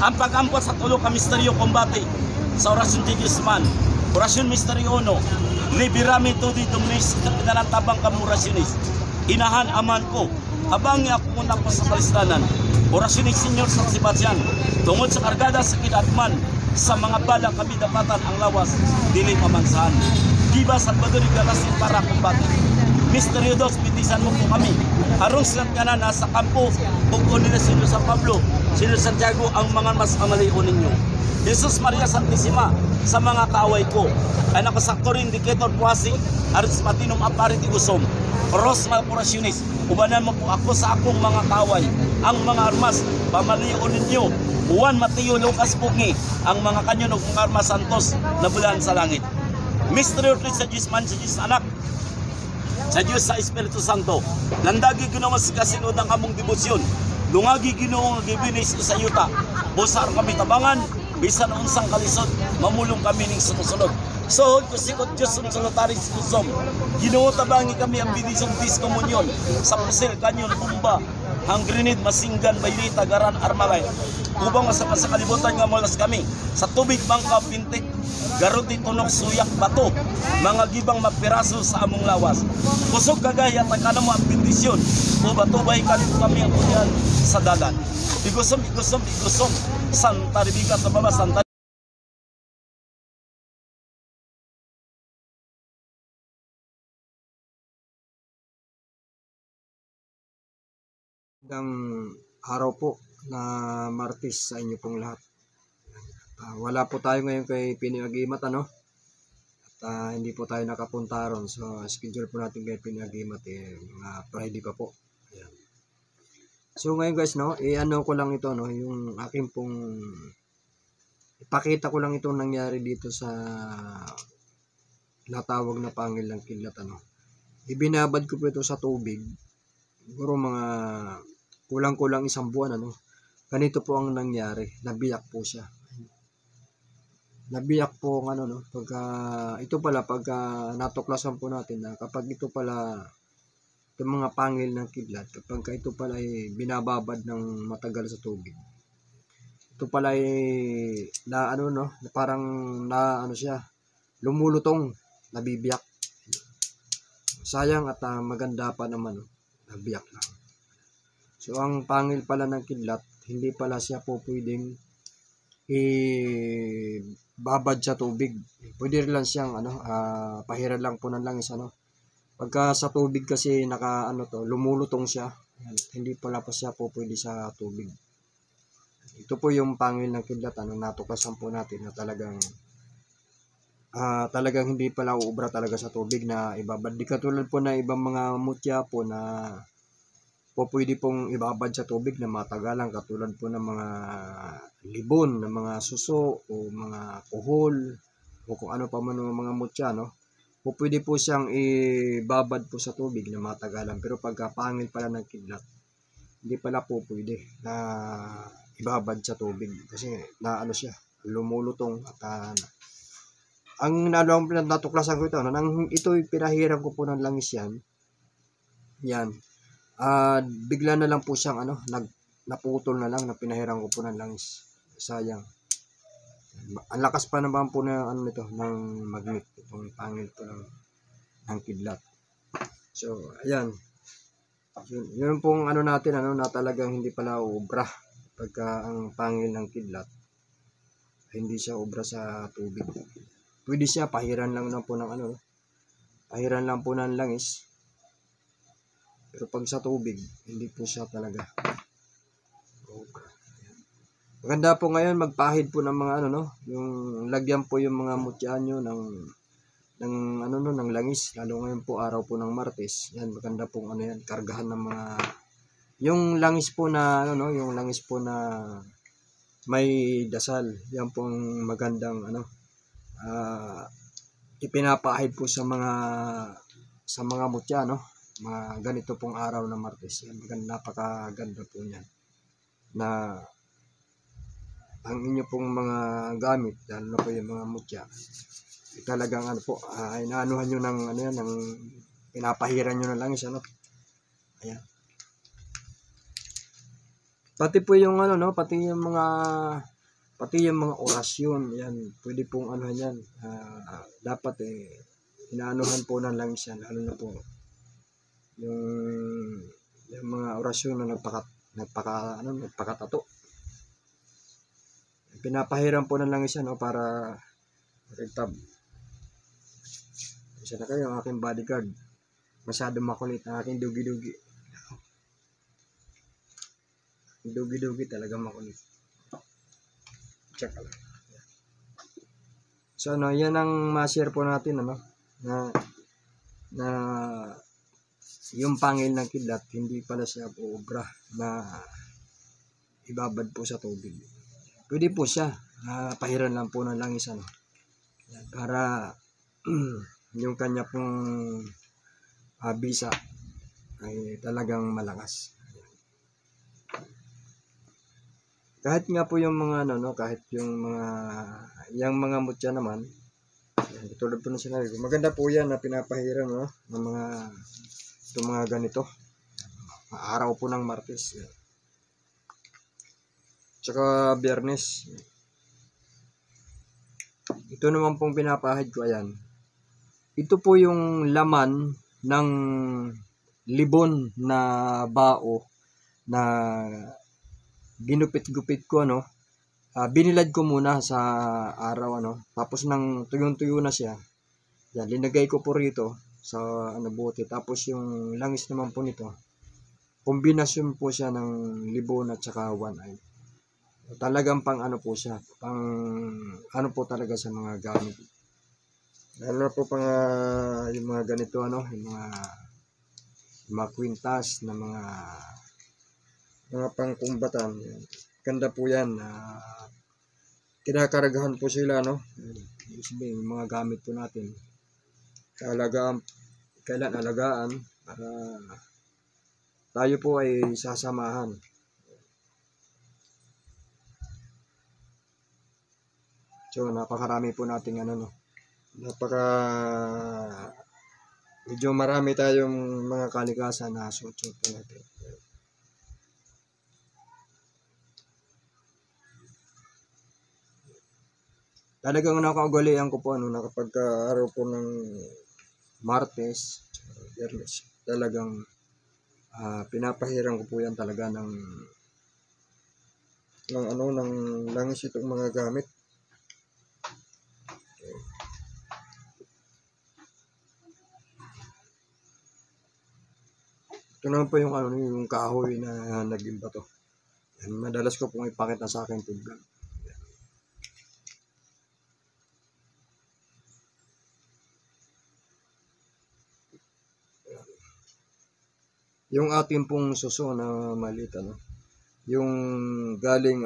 Ang pag-ampot sa tulo ka misteryo kombate sa orasyon di Gisman. Orasyon misteryo 1. Libirami to di dominis sa pinalantabang kamurasyonis. Inahan aman ko. Habang ako muna po sa kalistanan. Orasyon ni Senyor sa Sebastian. Tungod sa kargada sa kidatman. Sa mga bala kami dapatan ang lawas. Dili pamansahan. Diba Salvador Galasin para kombate. Misteryo 2, pitisan mo po kami. Arong silang kanan nasa kampo, buko nila Senyor San Pablo, Senyor Santiago, ang mga mas amalayo ninyo. Jesus Maria Santissima, sa mga kaaway ko, ay nakasakto rin Indicator Puasi, Aris Patinum Aparit Igusom, Ros Malporasyonis, ubanan mo po ako sa akong mga kaaway, ang mga armas, pamalayo ninyo, Juan Mateo Lucas Pugi, ang mga kanyon ng mga armas santos na bulan sa langit. Misteryo 3 sa Diyos man, sa Diyos anak, sa Diyos sa Espiritu Santo. Landagi ginawa sa kasinod ng among debosyon. Lungagi ginawa nga gibinis sa yuta. Busar kami tabangan, bisan unsang kalisod, mamulong kami ning sumusunod. So, kusikot Diyos ng solitaris kusom. Ginawa tabangi kami ang bidisong diskomunyon sa Pusil, Kanyon, Umba, Hangrinid, Masinggan, Baylita, Garan, Armalay. Ubang sa kalibutan nga molas kami sa tubig bangka, pintik, garuti, tunok, suyak, bato, mga gibang mapiraso sa among lawas. Kusog kagaya takana mo ang bendisyon o bato bay kami ang kunyan sa dagat. Igusom, igusom, igusom, Santa Rebecca sa baba, Santa Magandang araw po na Martes sa inyo pong lahat. Wala po tayo ngayon kay Piniagimat, ano? At hindi po tayo nakapunta ron. So, schedule po natin kay Piniagimat mga Friday pa po. Ayan. So, ngayon guys, no, ano ko lang ito, no, yung aking pong ipakita ko lang itong nangyari dito sa natawag na pangil ng kidlat, ano. Ibinabad ko po ito sa tubig. Siguro mga kulang-kulang isang buwan, ano. Ganito po ang nangyari. Nabiyak po siya. Nabiyak po ang ano, no. Pagka ito pala, pagka natuklasan po natin na kapag ito pala itong mga pangil ng kidlat, kapag ito pala ay binababad ng matagal sa tubig, ito pala ay na ano, no, parang na ano siya, lumulutong, nabibiyak. Sayang at maganda pa naman, no, nabiyak lang. So ang pangil pala ng kidlat, hindi pala siya po pwedeng babad sa tubig. Pwede rin lang siyang pahiran lang po ng langis, ano. Pagka sa tubig kasi lumulutong siya. Yan. Hindi pala pa siya po pwede sa tubig. Ito po yung pangil ng kidlat, natuklasan po natin na talagang hindi pala uubra talaga sa tubig na ibabad. Di katulad po na ibang mga mutya po na po pwede pong ibabad sa tubig na matagalan, katulad po ng mga libon, ng mga suso o mga kuhol o kung ano pa man ng mga mutya, no. Po pwede po siyang ibabad po sa tubig na matagalan, pero pagka pangil pala ng kidlat, hindi pala po pwede na ibabad sa tubig kasi na ano siya, lumulutong at ang natuklasan ko ito, nang ito'y pinahiram ko po ng langis yan, bigla na lang po siyang naputol na lang, na pinahiram ko po ng langis. Sayang. Ang lakas pa naman po na nito ng magnet, itong pangil po ng kidlat. So, ayan. Yun pong natin, na talagang hindi pala ubra pagka ang pangil ng kidlat, hindi siya ubra sa tubig. Pwede siya pahiran lang po ng pahiran lang po ng langis. Pero pag sa tubig, hindi po siya talaga ubra. Maganda po ngayon magpahid po ng mga yung lagyan po yung mga mutya nyo ng langis, lalo ngayon po araw po ng Martes. Yan, maganda pong yan, kargahan ng mga yung langis po na yung langis po na may dasal. Yan pong magandang ipinapahid po sa mga mutya, mga ganito pong araw ng Martes. Yan, napakaganda po niyan na ang inyo pong mga gamit, lalo na po yung mga mutya, talagang inaanuhan nyo ng pinapahiran nyo na langis, ayan. Pati po yung ano, no, pati yung mga orasyon, yan, pwede pong ano yan, dapat inaanuhan po ng langis yan, lalo na po yung, yung mga orasyon na nagpakatato. Pinapahiram po ng langis yan, no, para rektab. Isa na kayo, ang aking bodyguard. Masyado makulit ang aking dugi-dugi. Dugi-dugi talaga makulit. Check lang. So ano, yan ang ma-share po natin, ano, na yung pangil ng kidlat, hindi pala siya obra na ibabad po sa tubig. Pwede po siya, pahiran lang po ng langis, ano, para yung kanya pong bisa ay talagang malakas. Kahit nga po yung mga ano, no, kahit yung mga mutya naman, yan, tulad po ng sinabi ko, maganda po yan na pinapahiram, no, ng mga ganito. Araw po ng Martes. Yan. Tsaka Biyernes. Ito naman pong pinapahid ko, ayan. Ito po yung laman ng libon na bao na ginupit-gupit ko, ano, binilad ko muna sa araw, ano, tapos nang tuyong-tuyo na siya, yan, linagay ko po rito sa ano, bote, tapos yung langis naman po nito, kombinasyon po siya ng libon at saka one eye. Talagang pang ano po siya, pang ano po talaga sa mga gamit. Lalo na po pang yung mga ganito, ano, yung mga kwintas na mga pangkumbatan. Ganda po yan. Kinakaragahan po sila, no? Yung mga gamit po natin. Kailan alagaan para tayo po ay sasamahan. So, napakarami po nating ano, no? Medyo marami tayong mga kalikasan na suot-suot po natin. Talagang nakaugalian ko po, ano, na kapag araw po ng Martes, Biyernes, talagang pinapahiram ko po yan talaga ng langis itong mga gamit. Ito naman po yung ano, yung kahoy na naging bato. Yan, madalas ko pong ipakita sa akin po vlog. Yung ating pong suso na maliit, ano, yung galing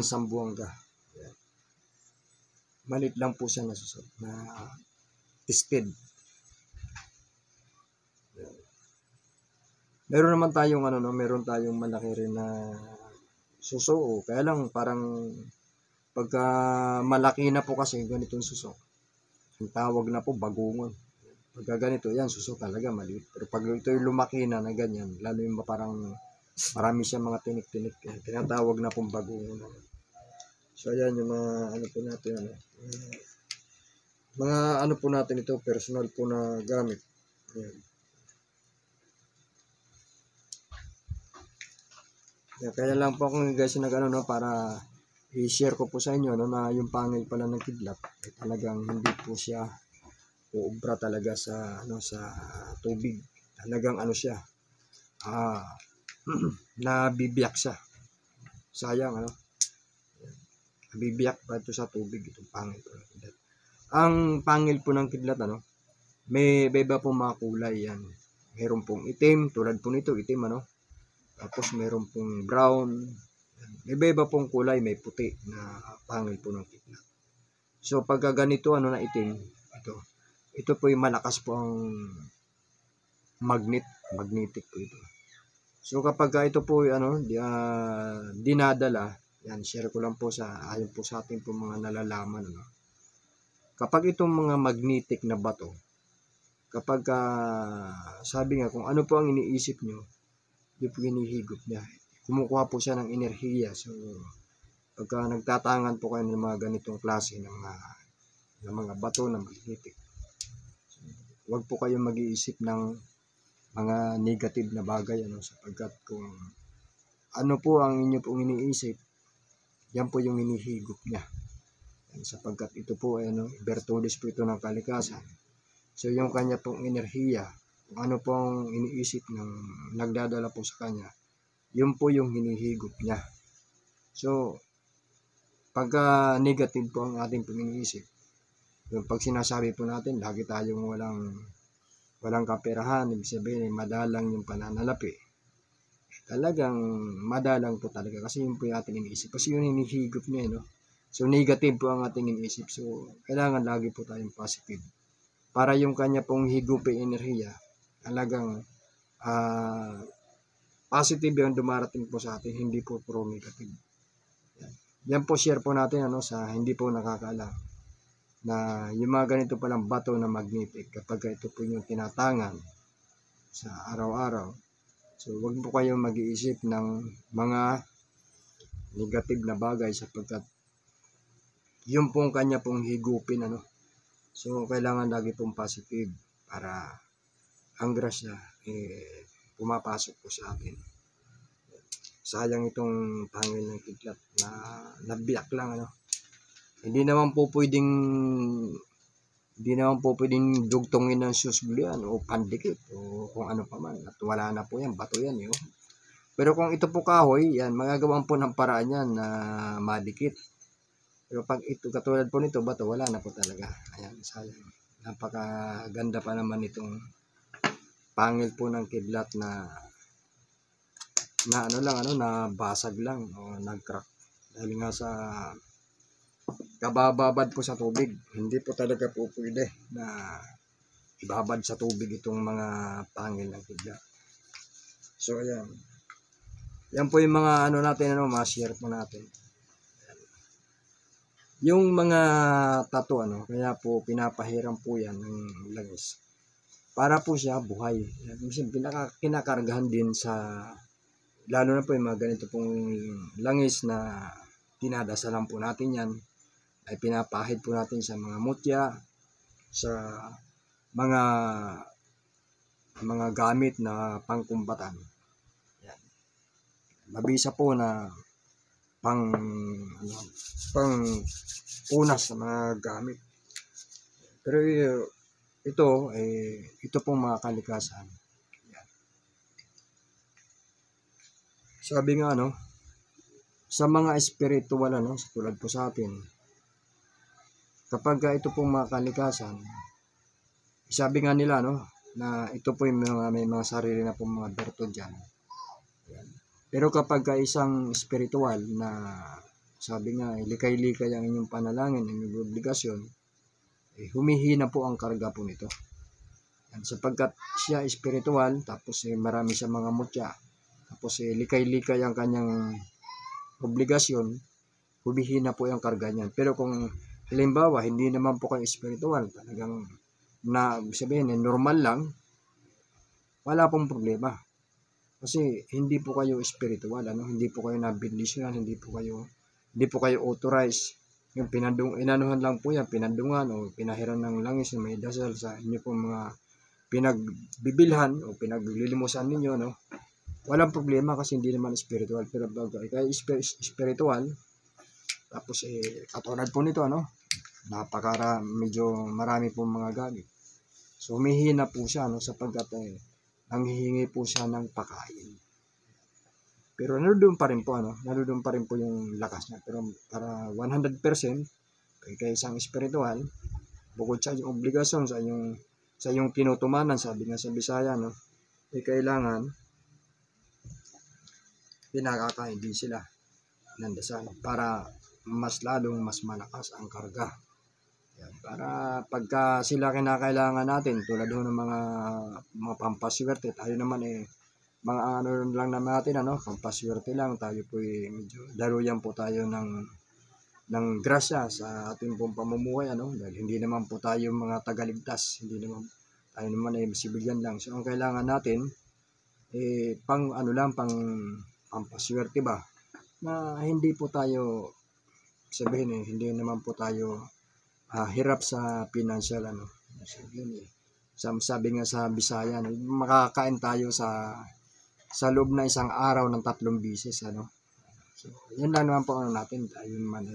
Sambuanga. Yan. Maliit lang po siya na suso na tested. Yan. Meron naman tayong ano, no, meron tayong malaki rin na suso, kaya lang parang pagka malaki na po kasi ganitong suso, ang tawag na po bagungon. Pagka ganito, yan, suso talaga maliit. Pero pag ito yung lumaki na ganyan, lalo yung parang marami siyang mga tinik-tinik, yan, tinatawag na pong bagungon. So, ayan yung mga ano po natin, ano, mga ano po natin ito, personal po na gamit. Ayan. Yan, kaya lang po akong guys nag-ano, no, para i-share ko po sa inyo, no, na yung pangil pala ng kidlat ay talagang hindi po siya uubra talaga sa ano, sa tubig. Talagang ano siya, nabibiyak siya. Sayang, ano, nabibiyak pa ito sa tubig, itong pangil po ng kidlat. Ang pangil po ng kidlat, ano, may iba po mga kulay yan. Meron pong itim, tulad po nito, itim, ano. Tapos meron pong brown. May iba pong kulay, may puti na pangil po ng kidlat. So pagka ganito, ano, na itim, ito po yung malakas po ang magnetic po ito. So kapag ito po ano, dinadala, yan, share ko lang po ayon po sa ating po mga nalalaman, ano. Kapag itong mga magnetic na bato, kapag sabi nga kung ano po ang iniisip nyo, Yun po hinihigop niya. Kumukuha po siya ng enerhiya. So, pagka nagtatangan po kayo ng mga ganitong klase ng mga bato na magnetic, huwag po kayong mag-iisip ng mga negative na bagay, sapagkat kung ano po ang inyo pong iniisip, yan po yung hinihigop niya. Sapagkat ito po ay virtudes po ito ng kalikasan. So yung kanya pong enerhiya, kung ano pong iniisip ng nagdadala po sa kanya, yun po yung hinihigop niya. So pagka negative po ang ating pong iniisip, yung pag sinasabi po natin, lagi tayong walang kaperahan, ibig sabihin, madalang yung pananalapi. Talagang madalang po talaga kasi yun po yung ating iniisip. Kasi yun hinihigop niya, So, negative po ang ating iniisip. So, kailangan lagi po tayong positive. Para yung kanya pong higuping enerhiya, talagang positive yung dumarating po sa atin, hindi po puro negative. Yan po share po natin sa hindi po nakakaalam na yung mga ganito palang bato na magnetic, kapag ito po yung tinatangan sa araw-araw, so wag po kayong mag-iisip ng mga negative na bagay sapagkat yung pong kanya pong higupin, so kailangan lagi pong positive para ang grasya pumapasok po sa atin. Sayang itong pangil ng kidlat na nabiyak lang, Hindi naman po pwedeng dugtongin ng susgulian o pandikit o kung ano pa man. At wala na po yan, bato yan. Pero kung ito po kahoy, yan, magagawan po ng paraan yan na madikit. Pero pag ito, katulad po nito, bato, wala na po talaga. Ayan, sayang. Napakaganda pa naman itong pangil po ng kidlat na basag lang o nag-crack. Dahil nga sa kabababad po sa tubig, hindi po talaga po pwede na ibabad sa tubig itong mga pangil ng kidlat. So ayan, yan po yung mga natin, ma-share po natin. Ayan. Yung mga tattoo, kaya po pinapahiram po yan ng langis para po siya buhay. Kinakargahan din sa, lalo na po yung mga ganito pong langis na dinadasalan po natin yan, ay pinapahid po natin sa mga mutya, sa mga gamit na pangkumbatan. Yan. Mabisa po na pang unas sa mga gamit. Pero ito pong mga kalikasan. Yan. Sabi nga, sa mga spiritual, tulad po sa atin, kapag ito pong mga kalikasan, sabi nga nila, na ito po yung may mga sarili na pong mga bertod dyan. Yan. Pero kapag isang spiritual na, sabi nga, likay-likay ang inyong panalangin, ang inyong obligasyon, humihina po ang karga po nito. Yan. Sapagkat siya spiritual, tapos marami sa mga mutya, tapos likay-likay ang kanyang obligasyon, humihina po yung karga niyan. Pero kung halimbawa, hindi naman po kayo spiritual, talagang sabihin, normal lang, wala pong problema. Kasi hindi po kayo spiritual, hindi po kayo nabindisyonan, hindi po kayo authorized. Yung inanuhan lang po yan, pinandungan o pinahiran ng langis na may dasal sa inyo pong mga pinagbibilhan o pinaglilimusan ninyo, walang problema kasi hindi naman spiritual. Pero bagay kayo spiritual, tapos katulad po nito, medyo marami pong mga gamit. So humihina po siya, sapagkat nanghihingi po siya ng pakain. Pero nandoon pa rin po yung lakas niya. Pero para 100% kay isang spiritual, bukod sa yung obligasyon sa yung tinutumanan, sabi nga sa Bisaya, kailangan pinakakain din sila ng dasal para mas malakas ang karga. Yan. Para pagka sila kinakailangan natin, tulad ng mga pampaswerte, tayo naman mga lang naman natin, pampaswerte lang, tayo po medyo daruyan po tayo ng grasya sa ating pong pamumuhay, dahil hindi naman po tayo mga tagaligtas, tayo naman ay sibilyan lang. So ang kailangan natin pang ano lang, pampaswerte ba, na hindi po tayo, sabihin hindi naman po tayo hirap sa financial ano. Sabihin sabi nga sa Bisaya, makakain tayo sa loob na isang araw ng 3 bisis ano. So, yan lang naman po ano natin, tayo naman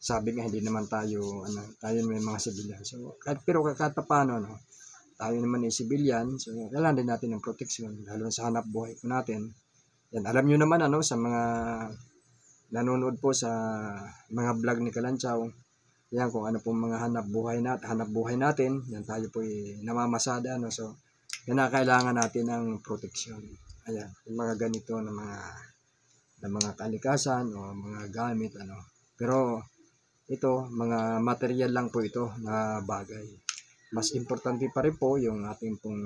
sabi nga hindi naman tayo tayo may mga civilian. So pero kahit paano ano, tayo naman ay civilian, so kailangan din natin ng protection lalo sa hanap buhay po natin. Yan, alam niyo naman ano, sa mga nanonood po sa mga vlog ni Kalantsaw, yan kung ano pong mga hanap buhay natin, yan tayo po namamasada ano. So kailangan natin ng protection. Ayan, yung mga ganito na mga kalikasan o mga gamit ano. Pero ito, mga material lang po ito na bagay. Mas importante pa rin po yung ating pong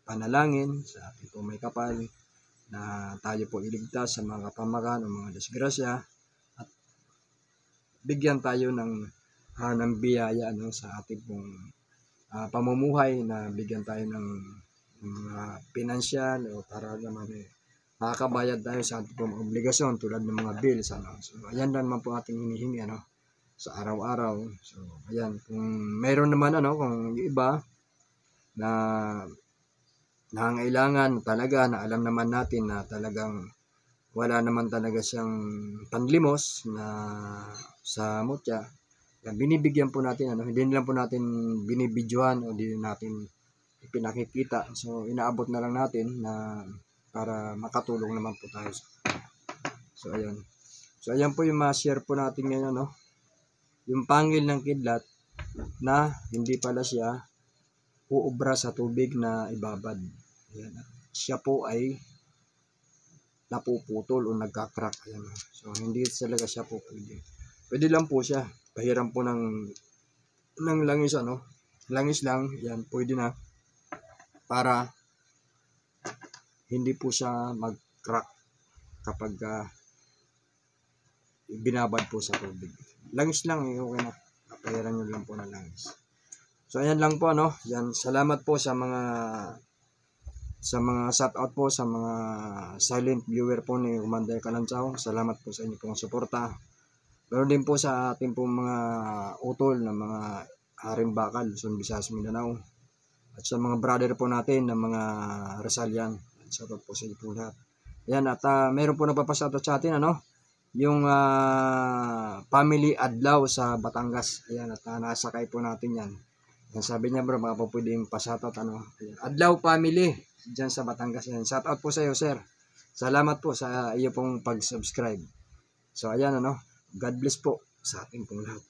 panalangin sa ating pong may kapal na tayo po iligtas sa mga kapamakan o mga disgrasya at bigyan tayo ng biyaya ano, sa ating pong pamumuhay, na bigyan tayo ng pinansyal o para naman makakabayad tayo sa ating pong obligasyon tulad ng mga bills ano. So ayan lang naman po ating hinihingi ano sa araw-araw. So ayan, kung meron naman ano, kung yung iba na nangangailangan talaga, na alam naman natin na talagang wala naman talaga siyang panlimos na sa mutya, yan, binibigyan po natin ano, hindi lang po natin binibidyohan o hindi natin ipinakikita. So inaabot na lang natin na para makatulong naman po tayo. So ayan. So ayan po yung ma-share po natin ngayon ano, yung pangil ng kidlat na hindi pala siya uubra sa tubig na ibabad. Ayan. Siya po ay napuputol o nagka-crack. Ayan. So hindi talaga siya po pwede. Pwede lang po siya. Pahiram po ng langis ano. Langis lang. Yan, pwede na. Para hindi po siya mag-crack kapag binabad po sa tubig. Langis lang okay na. Pahiram nyo lang po ng langis. So ayan lang po ano. Yan, salamat po sa mga shout out po sa mga silent viewer po ni Commander Kalantsaw. Salamat po sa inyo pong suporta. Meron din po sa ating pong mga utol na mga Haring Bakal, Luzon, Visayas, Mindanao. At sa mga brother po natin na mga Resalian. Shout out po sa inyo po lahat. Ayan, at meron po nagpapashoutout sa atin ano, yung family Adlaw sa Batangas. Ayan, at nasakay po natin yan. Yan, sabi niya bro, baka po pwedeng pa-shoutout ano. Ayan, Adlaw family dyan sa Batangas. Ayan, shoutout po sa iyo sir. Salamat po sa iyo pong pag-subscribe. So ayan ano, God bless po sa ating pong lahat.